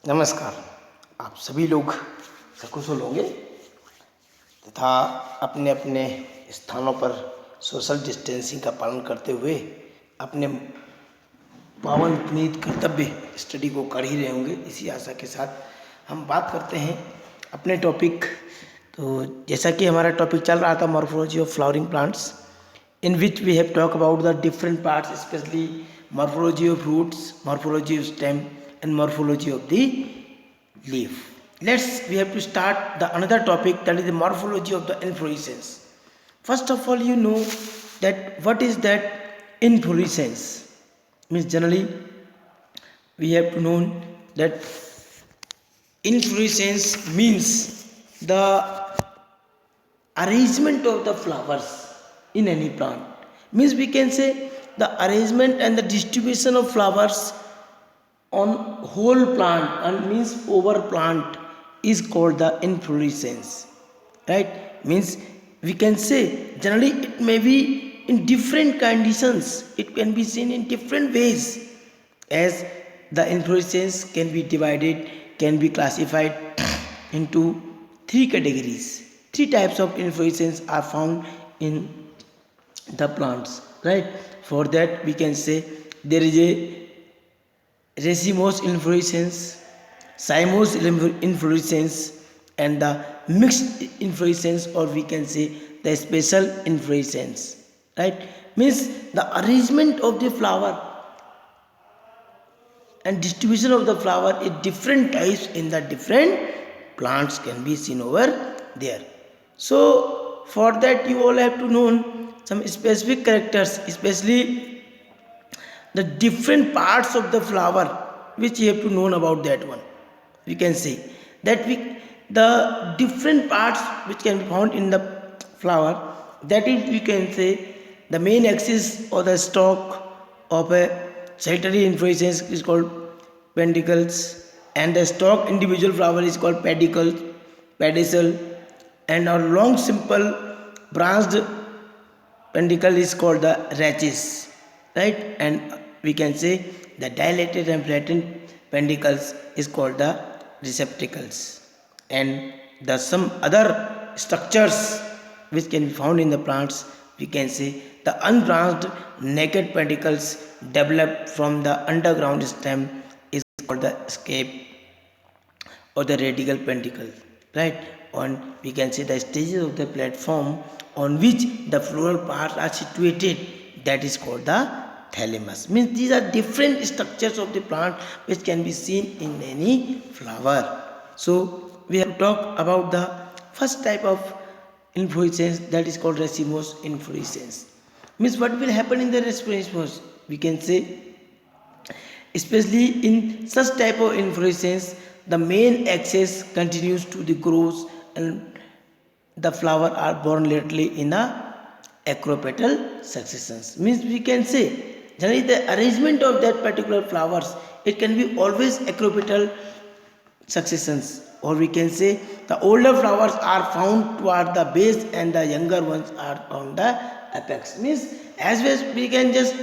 नमस्कार। आप सभी लोग सकुशल होंगे तथा अपने अपने स्थानों पर सोशल डिस्टेंसिंग का पालन करते हुए अपने पावन पुनीत कर्तव्य स्टडी को कर ही रहे होंगे। इसी आशा के साथ हम बात करते हैं अपने टॉपिक। तो जैसा कि हमारा टॉपिक चल रहा था morphology of flowering plants, in which we have talked about the different parts, especially morphology of roots, morphology of stem, and morphology of the leaf. We have to start the another topic, that is the morphology of the inflorescence. First of all, you know that what is that inflorescence means. Generally we have to know that inflorescence means the arrangement of the flowers in any plant. Means we can say the arrangement and the distribution of flowers on whole plant, and means over plant, is called the inflorescence, right? Means we can say generally it may be in different conditions, it can be seen in different ways, as the inflorescence can be divided, can be classified into three categories. Three types of inflorescence are found in the plants, right? For that we can say there is a racemose inflorescence, cymose inflorescence, and the mixed inflorescence, or we can say the special inflorescence, right? Means the arrangement of the flower and distribution of the flower in different types in the different plants can be seen over there. So for that you all have to know some specific characters, especially the different parts of the flower, which you have to know about that one. We can say that the different parts which can be found in the flower, that is we can say the main axis or the stalk of a solitary inflorescence is called peduncles, and the stalk individual flower is called pedicel, and our long simple branched peduncle is called the rachis, right? And we can say the dilated and flattened peduncles is called the receptacles, and the some other structures which can be found in the plants, we can say the unbranched naked pedicles developed from the underground stem is called the scape or the radical pentacle, right? And we can say the stages of the platform on which the floral parts are situated, that is called the thalamus. Means these are different structures of the plant which can be seen in any flower. So we have to talk about the first type of inflorescence, that is called racemose inflorescence. Means what will happen in the racemose, we can say especially in such type of inflorescence the main axis continues to the growth, and the flower are born laterally in the acropetal successions. Means we can say generally the arrangement of that particular flowers, it can be always acropetal successions, or we can say the older flowers are found toward the base and the younger ones are on the apex. Means as well as we can just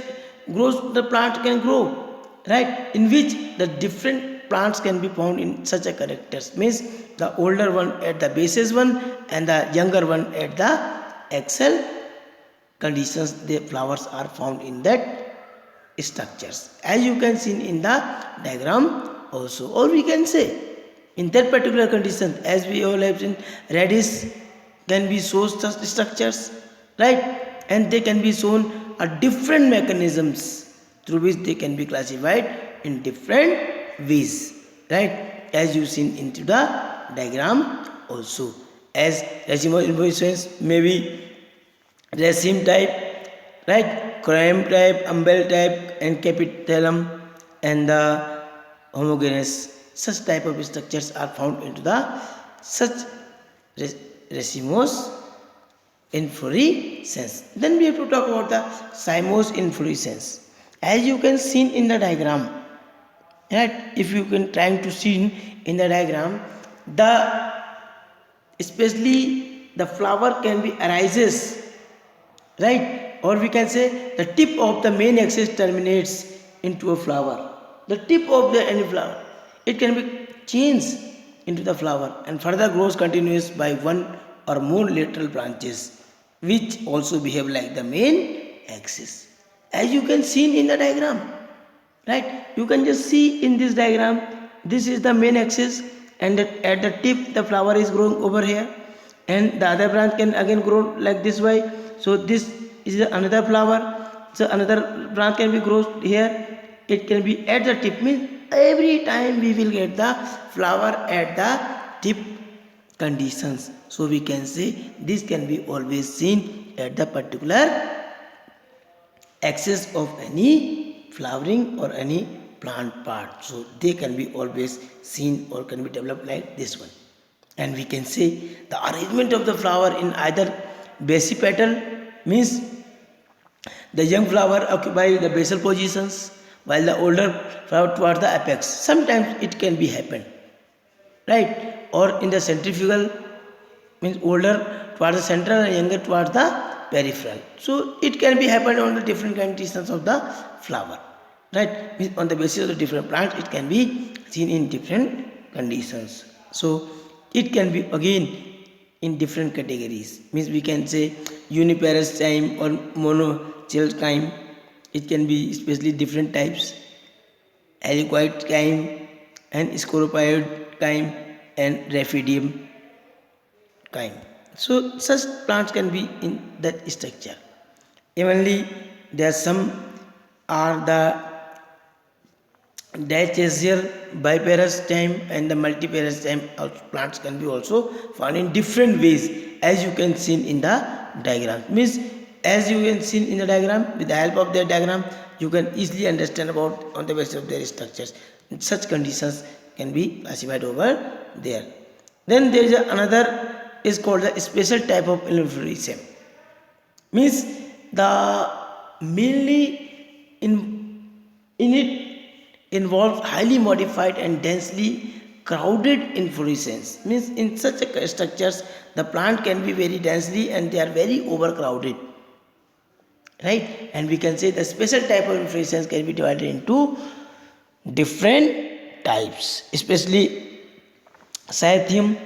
grow, the plant can grow, right? In which the different plants can be found in such a characters. Means the older one at the basis one and the younger one at the axial conditions, the flowers are found in that structures, as you can see in the diagram also. Or we can say in that particular condition, as we all have seen, radish can be shown such structures, right? And they can be shown a different mechanisms through which they can be classified in different ways, right? As you seen into the diagram also, as racemose inflorescence may be raceme type, right? Crime type, umbel type, and capitellum, and the homogeneous. Such type of structures are found into the such racemose inflorescence. Then we have to talk about the cymose inflorescence. As you can see in the diagram, right? If you can trying to see in the diagram, the especially the flower can be arises, right? Or we can say the tip of the main axis terminates into a flower. The tip of the any flower, it can be changed into the flower and further grows continuous by one or more lateral branches which also behave like the main axis. As you can see in the diagram, right? You can just see in this diagram, this is the main axis and at the tip the flower is growing over here and the other branch can again grow like this way. So this is another flower, so another branch can be grown here, it can be at the tip, means every time we will get the flower at the tip conditions. So we can say this can be always seen at the particular axis of any flowering or any plant part. So they can be always seen or can be developed like this one. And we can say the arrangement of the flower in either basipetal, means the young flower occupy the basal positions while the older flower towards the apex. Sometimes it can be happen, right? Or in the centrifugal, means older towards the central and younger towards the peripheral. So it can be happen on the different conditions of the flower, right? Means on the basis of the different plants, it can be seen in different conditions. So it can be again in different categories, means we can say uniparous cyme or monochel cyme. It can be especially different types, helicoid cyme and scoropioid cyme and raphidium cyme. So such plants can be in that structure. Evenly, there are some are the dichasial, biparous cyme and the multiparous cyme plants can be also found in different ways, as you can see in the diagram. Means as you can see in the diagram, with the help of the diagram you can easily understand about on the basis of their structures. Such conditions can be classified over there. Then there is another is called the special type of inflorescence. Means the mainly in it involves highly modified and densely crowded inflorescence. Means in such a structures the plant can be very densely and they are very overcrowded, right? And we can say the special type of inflorescence can be divided into different types. Especially cythium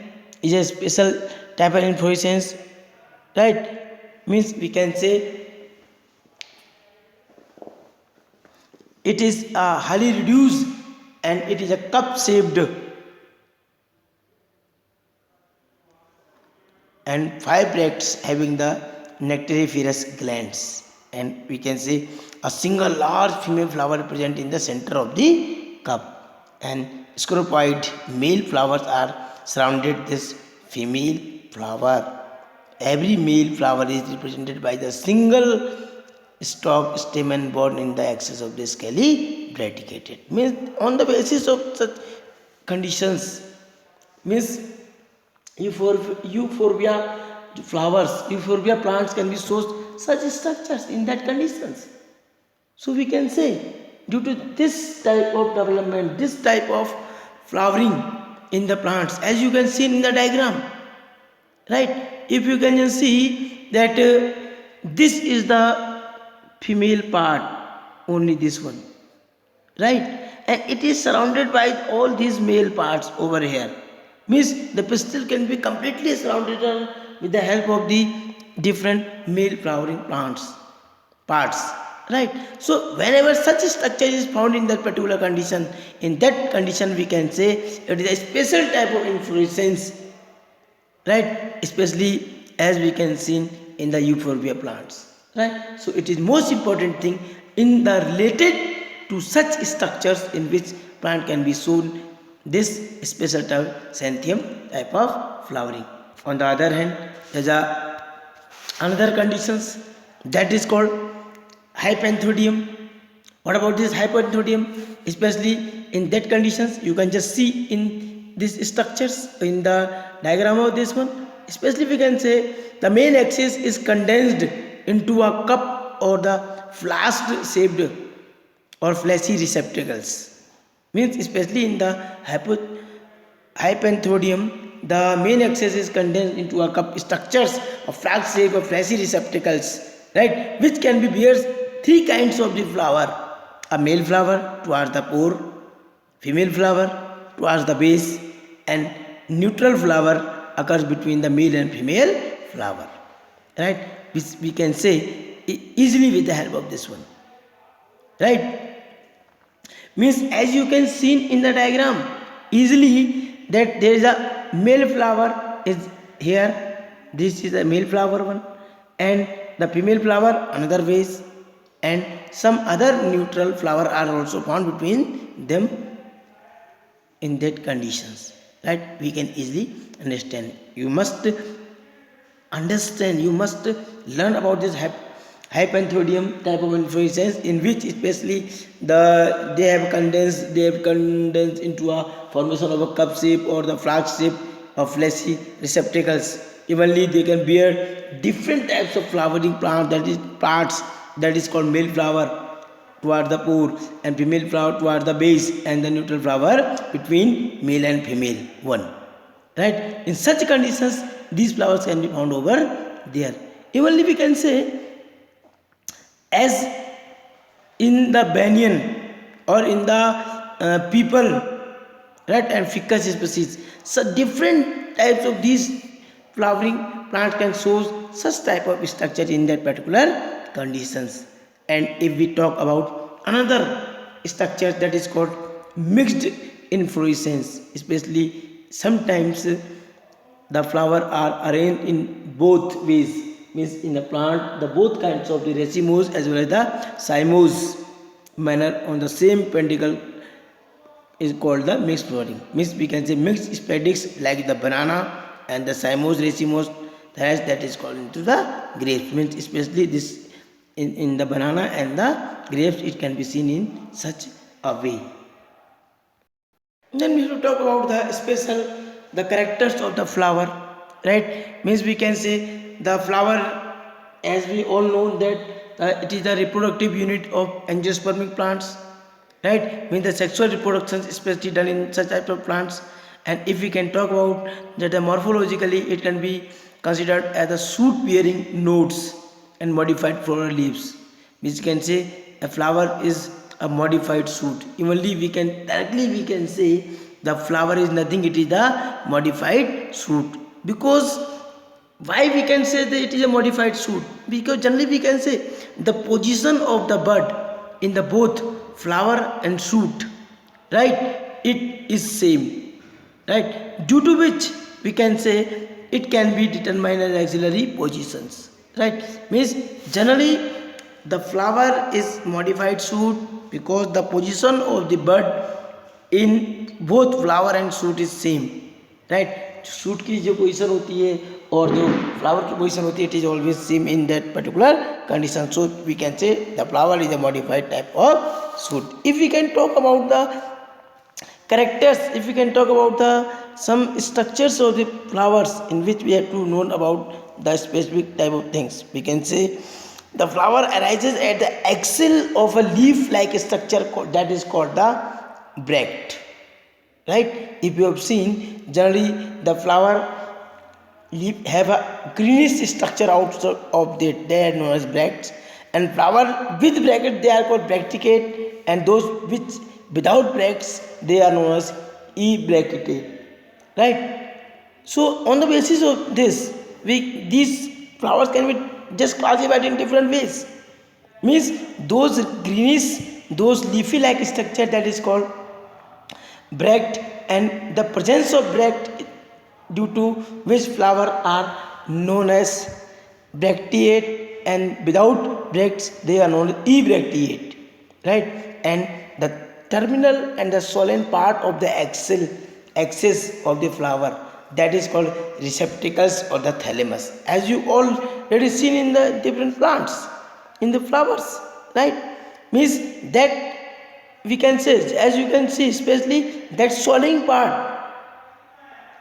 is a special type of inflorescence, right? Means we can say it is highly reduced and it is a cup shaped and 5 bracts having the nectariferous glands, and we can say a single large female flower present in the center of the cup, and scoropoid male flowers are surrounded this female flower. Every male flower is represented by the single stalk stamen borne in the axis of the scaly bracteated. Means on the basis of such conditions, means euphorbia flowers, euphorbia plants can be sourced such structures in that conditions. So we can say due to this type of development, this type of flowering in the plants, as you can see in the diagram, right? If you can just see that this is the female part, only this one, right? And it is surrounded by all these male parts over here. Means the pistil can be completely surrounded with the help of the different male flowering plants parts, right? So whenever such a structure is found in that particular condition, in that condition we can say it is a special type of inflorescence, right? Especially as we can see in the euphorbia plants, right? So it is most important thing in the related to such structures in which plant can be shown this special type xanthium type of flowering. On the other hand, there is another conditions that is called hypanthodium. What about this hypanthodium? Especially in that conditions, you can just see in these structures in the diagram of this one. Especially we can say the main axis is condensed into a cup or the flask shaped or fleshy receptacles. Means especially in the hypanthodium, the main axis is condensed into a cup structures of flask shape or fleshy receptacles, right? Which can be bears 3 kinds of the flower: a male flower towards the pore, female flower towards the base, and neutral flower occurs between the male and female flower, right? Which we can say easily with the help of this one, right? Means as you can see in the diagram easily that there is a male flower is here, this is a male flower one, and the female flower another vase, and some other neutral flower are also found between them in that conditions, right? We can easily understand. You must understand, you must learn about this hypanthodium type of inflorescence, in which especially they have condensed into a formation of a cup shape or the flask shape of fleshy receptacles. Evenly they can bear different types of flowering plants, that is parts, that is called male flower toward the pore and female flower toward the base, and the neutral flower between male and female one, right? In such conditions these flowers can be found over there. Evenly we can say, as in the banyan or in the people, right, and ficus species, so different types of these flowering plants can show such type of structure in that particular conditions. And if we talk about another structure, that is called mixed inflorescence, especially sometimes the flower are arranged in both ways, means in the plant the both kinds of the racemose as well as the cymose manner on the same pentacle is called the mixed flowering. Means we can say mixed spadix like the banana and the cymose racemose, that is called into the grapes. Means especially this in the banana and the grapes it can be seen in such a way. Then we have to talk about the special, the characters of the flower, right? Means we can say the flower, as we all know that it is the reproductive unit of angiospermic plants, right? Means the sexual reproduction is especially done in such type of plants. And if we can talk about that, morphologically it can be considered as the shoot bearing nodes and modified floral leaves, which can say a flower is a modified shoot. Evenly we can directly we can say the flower is nothing, it is the modified shoot. Because why we can say that it is a modified shoot? Because generally we can say the position of the bud in the both flower and shoot, right, it is same, right, due to which we can say it can be determined as auxiliary positions, right? Means generally the flower is modified shoot because the position of the bud in both flower and shoot is same, right? Shoot की जो position होती है और जो flower की position होती है, it is always same in that particular condition. So we can say the flower is a modified type of shoot. If we can talk about the characters, if we can talk about the some structures of the flowers in which we have to know about the specific type of things, we can say the flower arises at the axil of a leaf like structure that is called the bract, right? If you have seen, generally the flower leaf have a greenish structure outside of that, they are known as bracts, and flower with bracket they are called bracticate, and those which without bracts they are known as ebracticate, right? So on the basis of this, these flowers can be just classified in different ways. Means those greenish, those leafy like structure, that is called bract, and the presence of bract due to which flower are known as bracteate, and without bracts they are known as ebracteate, right? And the terminal and the solen part of the axis of the flower, that is called receptacles or the thalamus, as you already seen in the different plants in the flowers, right? Means that we can say, as you can see, especially that swelling part,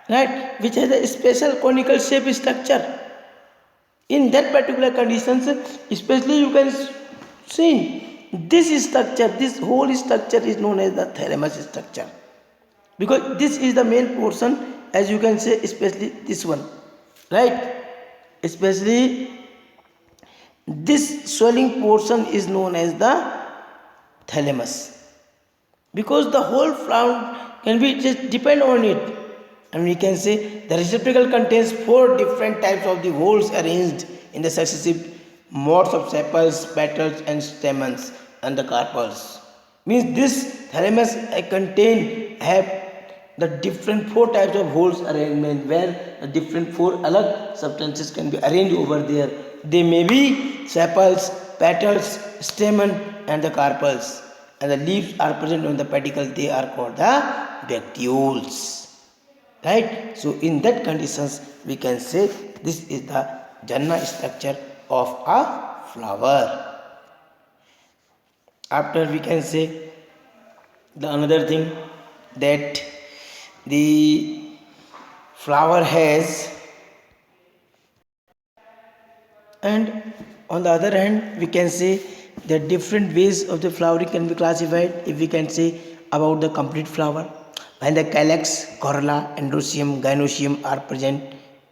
right, which has a special conical shape structure. In that particular conditions, especially you can see this structure, this whole structure is known as the thalamus structure, because this is the main portion, as you can say, especially this one, right? Especially this swelling portion is known as the thalamus, because the whole plant can be just depend on it. And we can say the receptacle contains four different types of the holes arranged in the successive modes of sepals, petals and stamens and the carpels. Means this thalamus contain have the different four types of holes arrangement where the different four alag substances can be arranged over there. They may be sepals, petals, stamen and the carpels. And the leaves are present on the pedicle. They are called the bracteoles. Right? So in that conditions we can say this is the Janna structure of a flower. After we can say the another thing that the flower has, and on the other hand we can say the different ways of the flowering can be classified. If we can say about the complete flower, when the calyx, corolla, androecium, gynoecium are present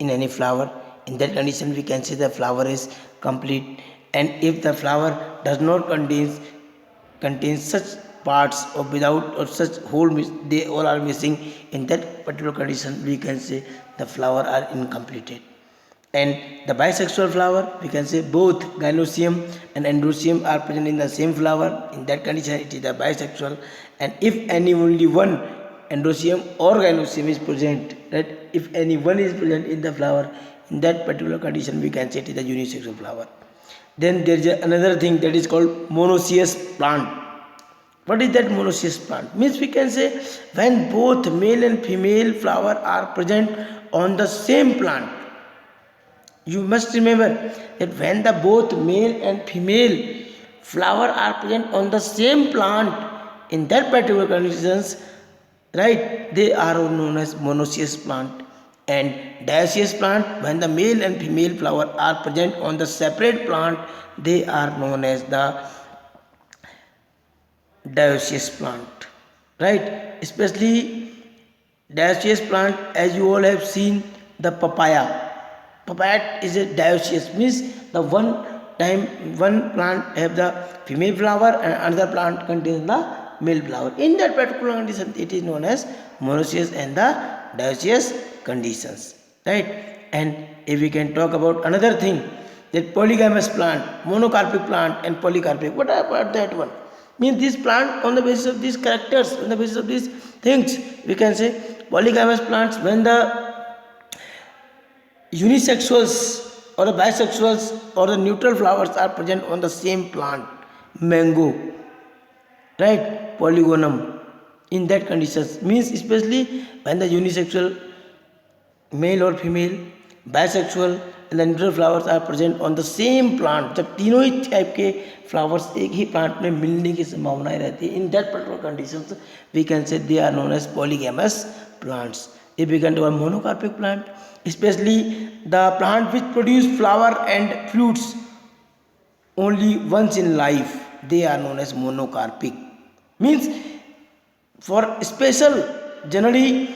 in any flower, in that condition we can say the flower is complete. And if the flower does not contain such parts or without or such whole they all are missing, in that particular condition we can say the flower are incompleted. And the bisexual flower, we can say both gynoecium and androecium are present in the same flower. In that condition it is the bisexual. And if any only one androecium or gynoecium is present, right, if any one is present in the flower, in that particular condition we can say it is the unisexual flower. Then there is another thing that is called monoecious plant. What is that monoecious plant? Means we can say when both male and female flower are present on the same plant. You must remember that when the both male and female flower are present on the same plant, in that particular conditions, right, they are known as monoecious plant. And dioecious plant, when the male and female flower are present on the separate plant, they are known as the dioecious plant, right? Especially dioecious plant, as you all have seen the papaya. Papaya is a dioecious, means the one plant have the female flower and another plant contains the male flower. In that particular condition it is known as monoecious and the dioecious conditions, right? And if we can talk about another thing, that polygamous plant, monocarpic plant and polycarpic, what about that one? Means this plant on the basis of these characters, on the basis of these things, we can say polygamous plants when the unisexuals or the bisexuals or the neutral flowers are present on the same plant, mango, right, polygonum. In that conditions means especially when the unisexual male or female, bisexual and the neutral flowers are present on the same plant, जब तीनों ही type के flowers एक ही plant में मिलने की संभावनाएं रहती है, in that particular conditions we can say they are known as polygamous plants. If we can do a monocarpic plant, especially the plant which produce flower and fruits only once in life, they are known as monocarpic. Means for special, generally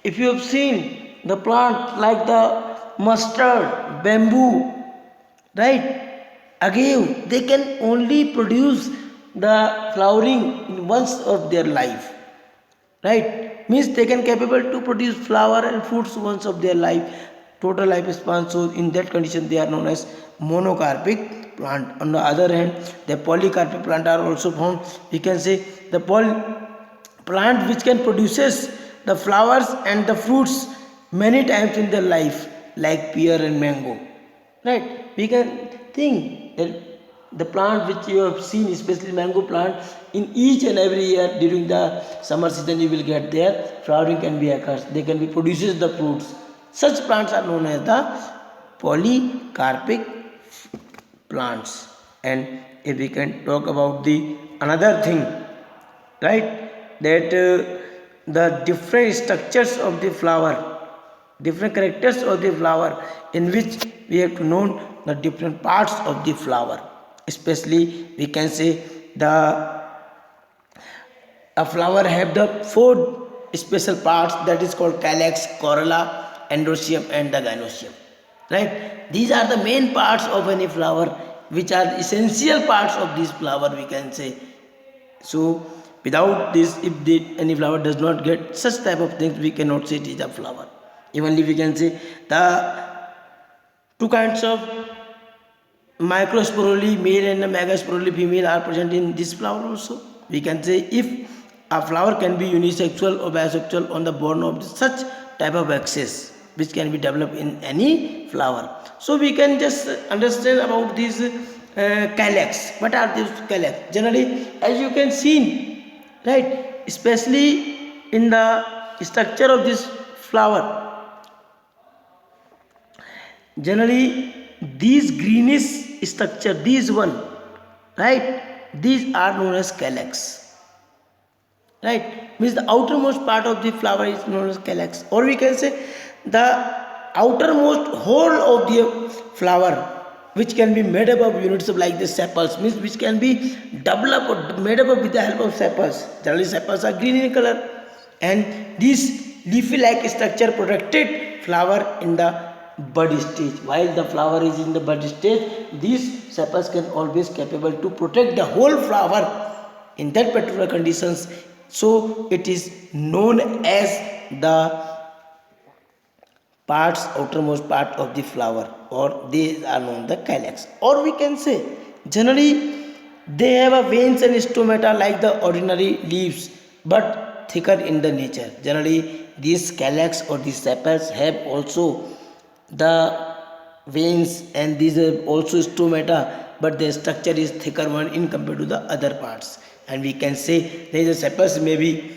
if you have seen the plant like the mustard, bamboo, right, agave, they can only produce the flowering in once of their life, right? Means they can capable to produce flower and fruits once of their life, total lifespan. So in that condition they are known as monocarpic plant. On the other hand, the polycarpic plant are also found. We can say the plant which can produces the flowers and the fruits many times in their life, like pear and mango, right? We can think that the plant which you have seen, especially mango plant, in each and every year during the summer season you will get their flowering can be occurs. They can be produces the fruits. Such plants are known as the polycarpic plants. And if we can talk about the another thing, right, that the different structures of the flower, different characters of the flower, in which we have to know the different parts of the flower. Especially we can say a flower have the four special parts, that is called calyx, corolla, androecium and the gynoecium, right? These are the main parts of any flower, which are essential parts of this flower, we can say. So Without this, if any flower does not get such type of things, we cannot say it is a flower. Evenly we can say the two kinds of microsporally male and a megasporally female are present in this flower also. We can say if a flower can be unisexual or bisexual on the born of such type of axis which can be developed in any flower. So we can just understand about these calyx. What are these calyx? Generally, as you can see, right, especially in the structure of this flower, generally these greenish structure, these one, right, these are known as calyx, right, means the outermost part of the flower is known as calyx, or we can say the outermost whole of the flower which can be made up of units of like the sepals, means which can be developed or made up with the help of sepals. Generally sepals are green in color, and this leafy like structure protected flower in the bud stage. While the flower is in the bud stage, these sepals can always capable to protect the whole flower in that particular conditions. So it is known as the outermost part of the flower, or these are known the calyx. Or we can say generally they have a veins and stomata like the ordinary leaves, but thicker in the nature. Generally these calyx or these sepals have also the veins, and these are also stomata, but their structure is thicker one in compared to the other parts. And we can say there is a sepals may be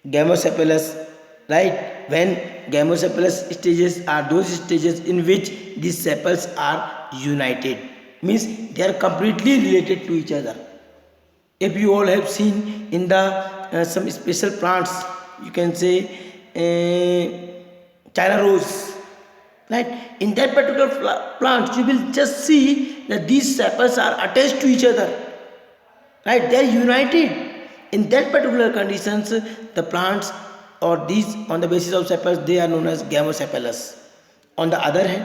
gamosepalous, right, when gamosepalous stages are those stages in which these sepals are united, means they are completely related to each other. If you all have seen in the some special plants, you can say China rose, right, in that particular plant you will just see that these sepals are attached to each other, right, they are united. In that particular conditions, the plants or these on the basis of sepals they are known as gamosepalous. On the other hand,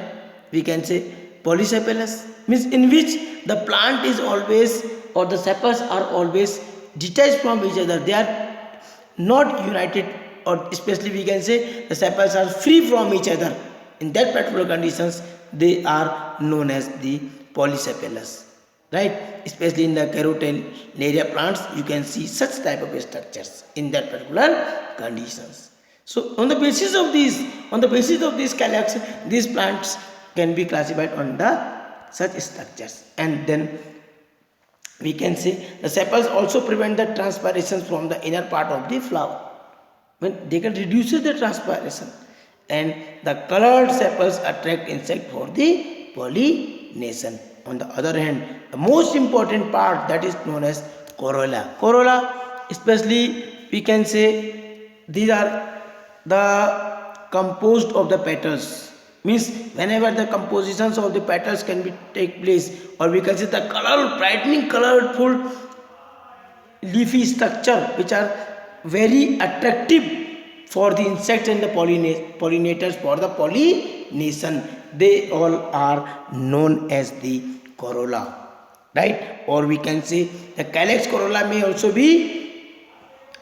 we can say polysepalous, means in which the plant is always, or the sepals are always detached from each other, they are not united, or especially we can say the sepals are free from each other. In that particular conditions they are known as the polysepalous, right, especially in the carotelaria plants you can see such type of structures in that particular conditions. So on the basis of these calyx, these plants can be classified on the such structures. And then we can say the sepals also prevent the transpiration from the inner part of the flower, when they can reduce the transpiration, and the colored sepals attract insect for the pollination. On the other hand, the most important part that is known as corolla, especially we can say these are the composed of the petals, means whenever the compositions of the petals can be take place, or we can say the brightening colorful leafy structure which are very attractive for the insects and the pollinators for the pollination, they all are known as the corolla, right. Or we can say the calyx corolla may also be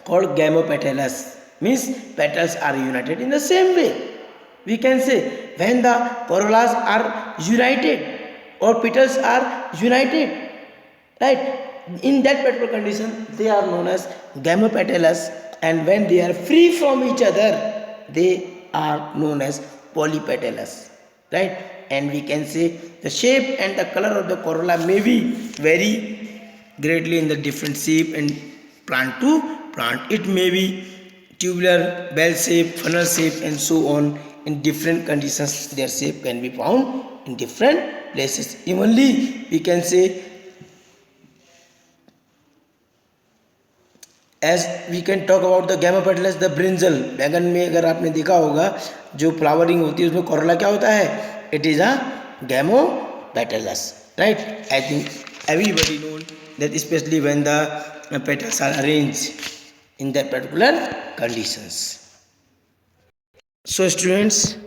called gamopetalous, means petals are united. In the same way we can say when the corollas are united or petals are united, right, in that particular condition they are known as gamopetalous, and when they are free from each other they are known as polypetalous, right. And we can say the shape and the color of the corolla may be vary greatly in the different shape and plant to plant. It may be tubular, bell shape, funnel shape, and so on. In different conditions their shape can be found in different places. Evenly we can say, as we can talk about the gamopetalous the brinjal, बैगन में अगर आपने देखा होगा जो flowering होती है उसमें कोरोला क्या होता है, it is a gamopetalous, right. I think everybody known that specially when the petals are arranged in that particular conditions. So students,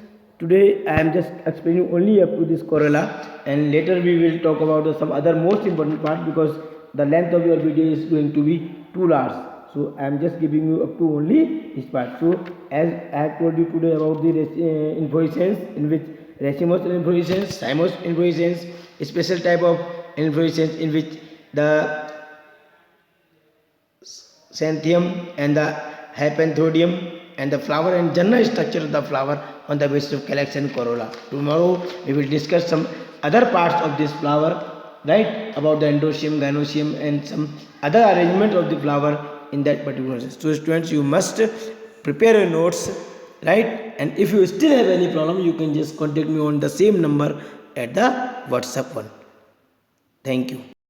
today I am just explaining only up to this corolla, and later we will talk about some other most important part, because the length of your video is going to be too large. So I am just giving you up to only this part. So as I have told you today about the inflorescence, in which racemose inflorescence, cymose inflorescence, a special type of inflorescence in which the xanthium and the hypanthodium and the flower and general structure of the flower on the basis of calyx and corolla. Tomorrow we will discuss some other parts of this flower, right, about the endoecium, gynoecium and some other arrangement of the flower in that particular process. So students, you must prepare your notes, right, and if you still have any problem you can just contact me on the same number at the WhatsApp one. Thank you.